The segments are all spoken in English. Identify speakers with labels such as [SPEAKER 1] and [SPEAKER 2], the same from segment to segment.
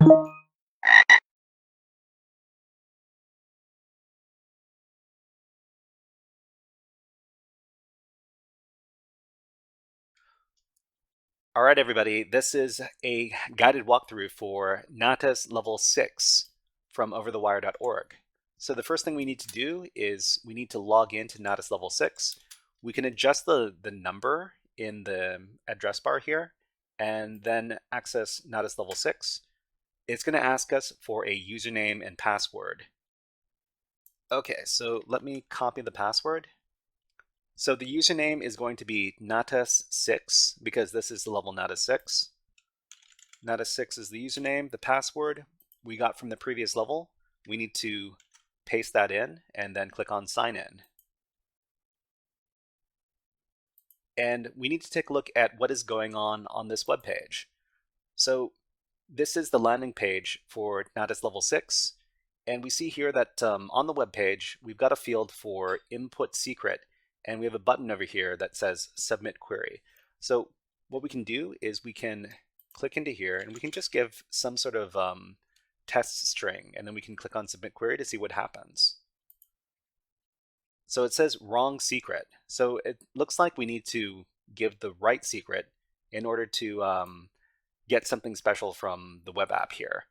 [SPEAKER 1] All right, everybody, this is a guided walkthrough for Natas level 6 from overthewire.org. So the first thing we need to do is we need to log into Natas level 6. We can adjust the number in the address bar here and then access Natas level 6. It's going to ask us for a username and password. Okay, so let me copy the password. So the username is going to be Natas6 because this is the level Natas 6. Natas 6 is the username. The password we got from the previous level. We need to paste that in and then click on sign in. And we need to take a look at what is going on this web page. So this is the landing page for Natas level 6. And we see here that on the web page, we've got a field for input secret. And we have a button over here that says submit query. So what we can do is we can click into here and we can just give some sort of test string, and then we can click on submit query to see what happens. So it says wrong secret. So it looks like we need to give the right secret in order to get something special from the web app here.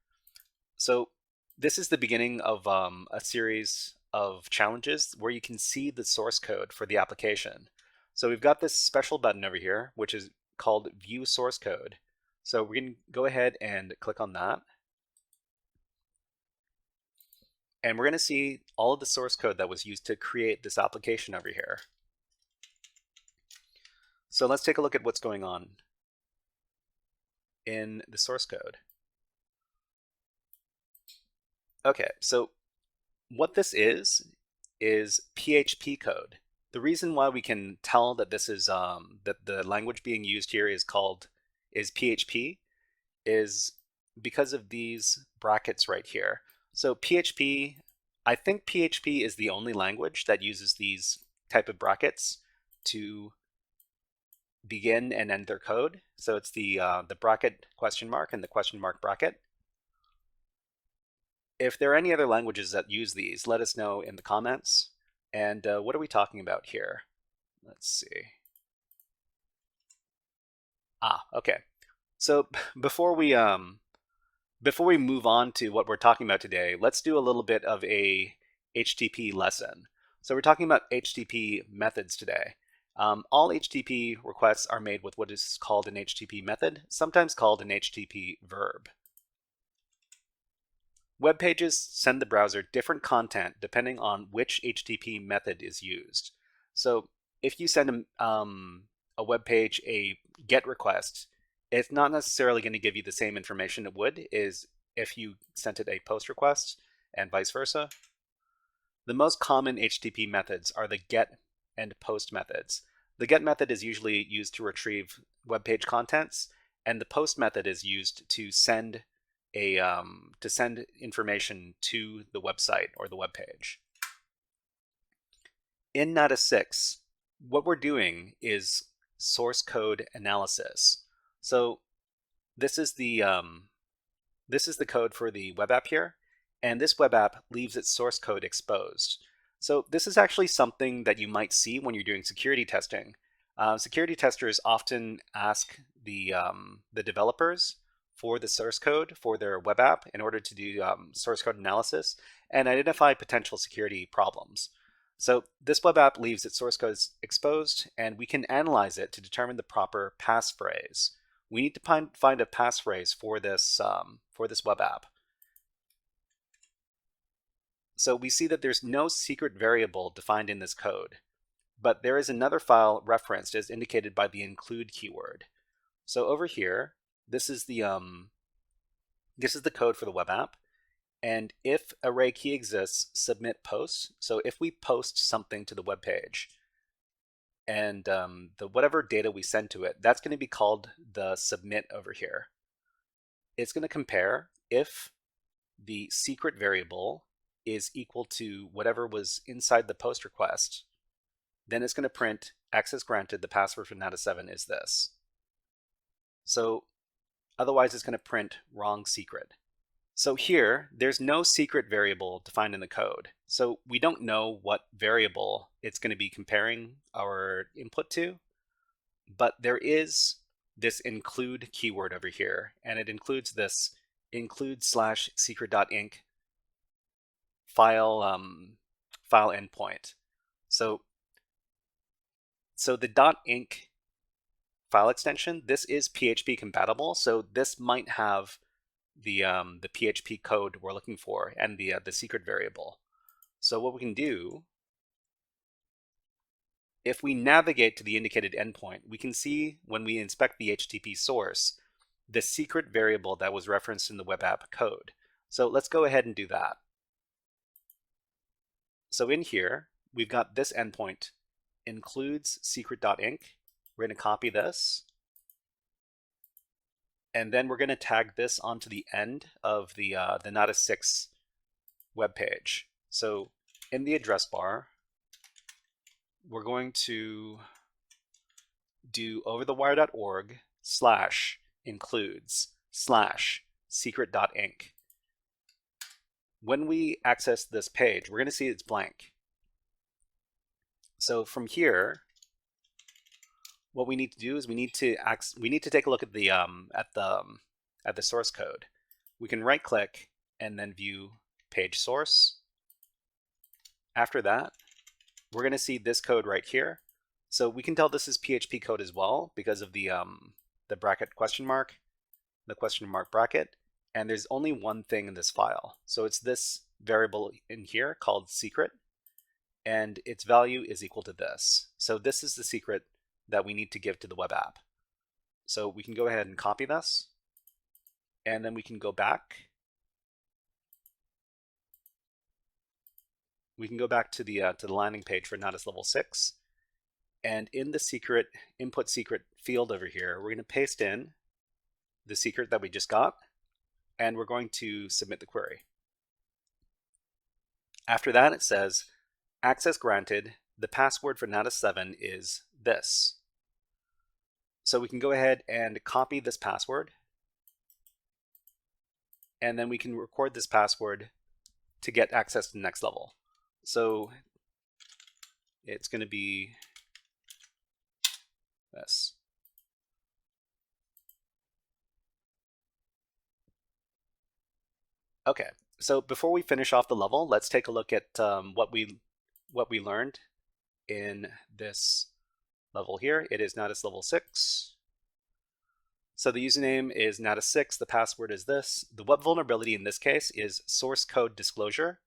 [SPEAKER 1] So this is the beginning of a series of challenges where you can see the source code for the application. So we've got this special button over here, which is called View Source Code. So we're going to go ahead and click on that. And we're going to see all of the source code that was used to create this application over here. So let's take a look at what's going on in the source code. Okay, so what this is PHP code. The reason why we can tell that this is that the language being used here is PHP is because of these brackets right here. So PHP, I think PHP is the only language that uses these type of brackets to begin and end their code. So it's the bracket question mark and the question mark bracket. If there are any other languages that use these, let us know in the comments. And what are we talking about here? Let's see. Okay. So before we move on to what we're talking about today, let's do a little bit of a HTTP lesson. So we're talking about HTTP methods today. All HTTP requests are made with what is called an HTTP method, sometimes called an HTTP verb. Web pages send the browser different content depending on which HTTP method is used. So if you send a web page a GET request, it's not necessarily going to give you the same information it would is if you sent it a POST request and vice versa. The most common HTTP methods are the GET and POST methods. The GET method is usually used to retrieve web page contents, and the POST method is used to send information to the website or the web page. In Natas 6, what we're doing is source code analysis. So this is the code for the web app here, and this web app leaves its source code exposed. So this is actually something that you might see when you're doing security testing. Security testers often ask the developers for the source code for their web app in order to do source code analysis and identify potential security problems. So this web app leaves its source code exposed, and we can analyze it to determine the proper passphrase. We need to find a passphrase for this web app. So we see that there's no secret variable defined in this code, but there is another file referenced as indicated by the include keyword. So over here, this is the code for the web app, and if array key exists, submit post. So if we post something to the web page, and the whatever data we send to it, that's going to be called the submit over here. It's going to compare if the secret variable is equal to whatever was inside the post request. Then it's going to print access granted. The password for Natas 7 is this. So otherwise, it's going to print wrong secret. So here, there's no secret variable defined in the code. So we don't know what variable it's going to be comparing our input to, but there is this include keyword over here, and it includes this include/secret.inc file endpoint. So the .inc file extension, this is PHP compatible, so this might have the PHP code we're looking for and the secret variable. So what we can do, if we navigate to the indicated endpoint, we can see when we inspect the HTTP source, the secret variable that was referenced in the web app code. So let's go ahead and do that. So in here, we've got this endpoint, includes secret.inc. We're going to copy this. And then we're going to tag this onto the end of the Natas 6 web page. So in the address bar, we're going to do overthewire.org/includes/secret.inc. When we access this page, we're going to see it's blank. So from here, what we need to do is we need to take a look at the source code. We can right click and then view page source. After that, we're going to see this code right here. So we can tell this is PHP code as well because of the bracket question mark, the question mark bracket, and there's only one thing in this file. So it's this variable in here called secret, and its value is equal to this. So this is the secret that we need to give to the web app. So we can go ahead and copy this, and then we can go back. We can go back to the landing page for Natas level 6, and in the secret input secret field over here, we're going to paste in the secret that we just got, and we're going to submit the query. After that, it says access granted. The password for Natas 7 is this. So we can go ahead and copy this password, and then we can record this password to get access to the next level. So it's going to be this. Okay, so before we finish off the level, let's take a look at what we learned in this level here. It is Natas level 6. So the username is Natas 6. The password is this. The web vulnerability in this case is source code disclosure.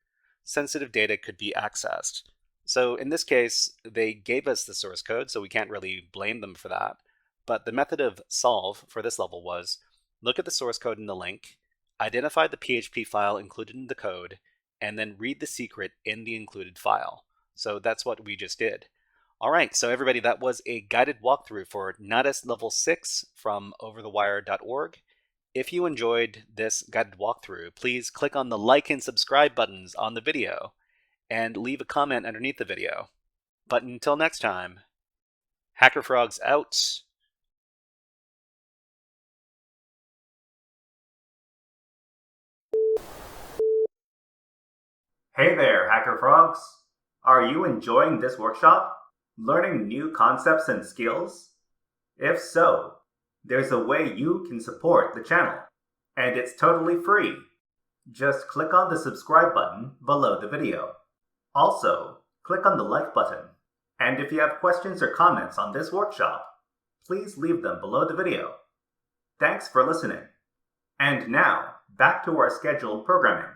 [SPEAKER 1] Sensitive data could be accessed. So in this case, they gave us the source code, so we can't really blame them for that. But the method of solve for this level was look at the source code in the link, identify the PHP file included in the code, and then read the secret in the included file. So that's what we just did. All right, so everybody, that was a guided walkthrough for Natas level 6 from overthewire.org. If you enjoyed this guided walkthrough, please click on the like and subscribe buttons on the video and leave a comment underneath the video. But until next time, HackerFrogs out.
[SPEAKER 2] Hey there, HackerFrogs! Are you enjoying this workshop? Learning new concepts and skills? If so, there's a way you can support the channel, and it's totally free. Just click on the subscribe button below the video. Also, click on the like button. And if you have questions or comments on this workshop, please leave them below the video. Thanks for listening. And now, back to our scheduled programming.